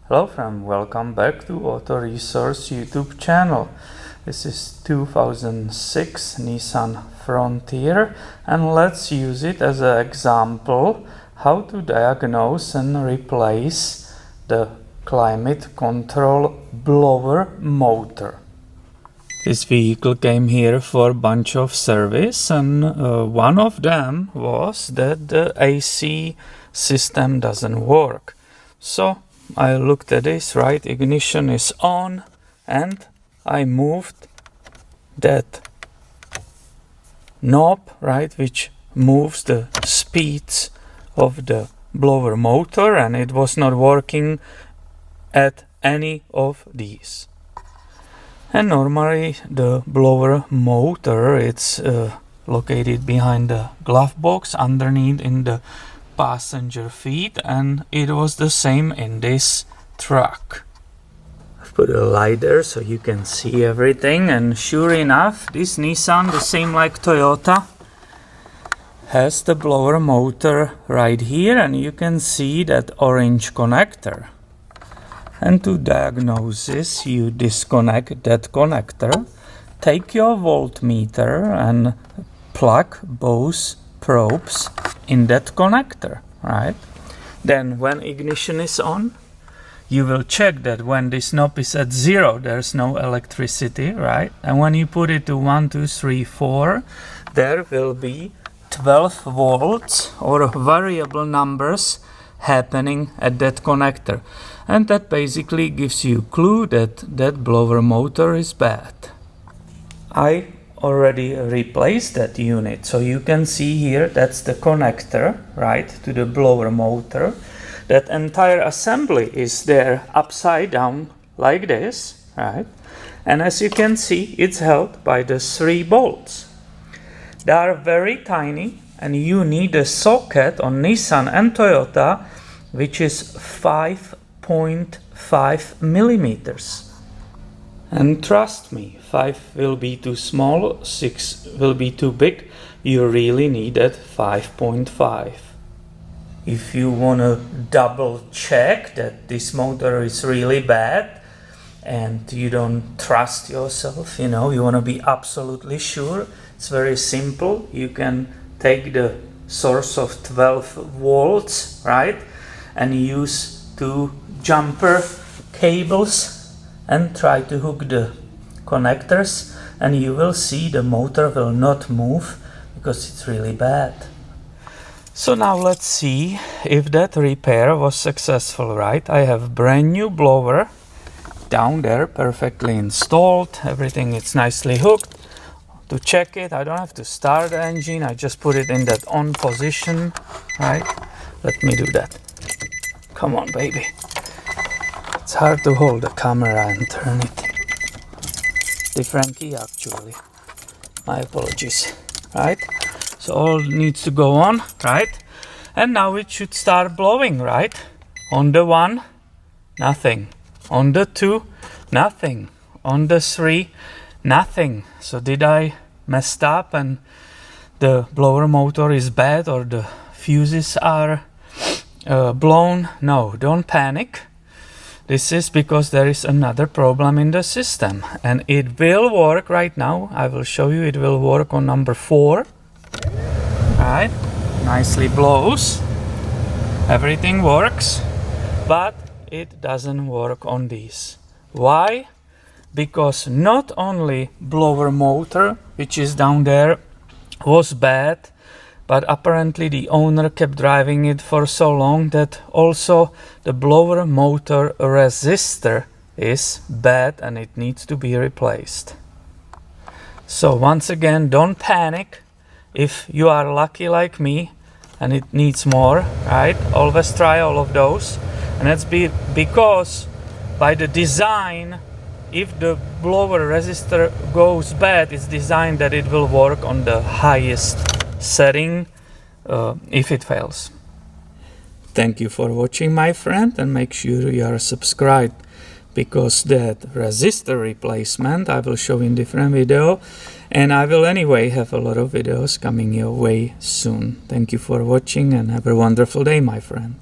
Hello friend, welcome back to Auto Resource YouTube channel. This is 2006 Nissan Frontier and let's use it as an example how to diagnose and replace the climate control blower motor. This vehicle came here for a bunch of service and one of them was that the AC system doesn't work. So I looked at this, right, ignition is on and I moved that knob, right, which moves the speeds of the blower motor, and it was not working at any of these. And normally the blower motor, it's located behind the glove box underneath in the passenger seat, and it was the same in this truck. I've put a light there so you can see everything, and sure enough this Nissan, the same like Toyota, has the blower motor right here, and you can see that orange connector. And to diagnose this, you disconnect that connector, take your voltmeter and plug both probes in that connector, right? Then when ignition is on, you will check that when this knob is at 0, there's no electricity, right? And when you put it to 1, 2, 3, 4, there will be 12 volts or variable numbers happening at that connector, and that basically gives you a clue that that blower motor is bad. I already replaced that unit, so you can see here that's the connector, right, to the blower motor. That entire assembly is there upside down like this, right, and as you can see it's held by the 3 bolts. They are very tiny and you need a socket on Nissan and Toyota which is 5.5 millimeters. And trust me, 5 will be too small, 6 will be too big. You really need that 5.5. If you want to double check that this motor is really bad and you don't trust yourself, you want to be absolutely sure, it's very simple. You can take the source of 12 volts, right, and use 2 jumper cables and try to hook the connectors, and you will see the motor will not move because it's really bad. So now let's see if that repair was successful, right? I have brand new blower down there, perfectly installed, everything is nicely hooked. To check it, I don't have to start the engine, I just put it in that on position, right? Let me do that. Come on, baby. It's hard to hold the camera and turn it. Different key actually. My apologies. Right? So all needs to go on, right? And now it should start blowing, right? On the 1, nothing. On the 2, nothing. On the 3, nothing. So did I messed up and the blower motor is bad or the fuses are blown? No, don't panic. This is because there is another problem in the system, and it will work right now. I will show you, it will work on number 4. Right, nicely blows. Everything works, but it doesn't work on these. Why? Because not only blower motor, which is down there, was bad, but apparently the owner kept driving it for so long that also the blower motor resistor is bad and it needs to be replaced. So once again, don't panic. If you are lucky like me and it needs more, right, always try all of those. And that's because by the design, if the blower resistor goes bad, it's designed that it will work on the highest setting if it fails. Thank you for watching, my friend, and make sure you are subscribed, because that resistor replacement I will show in different video, and I will anyway have a lot of videos coming your way soon. Thank you for watching and have a wonderful day, my friend.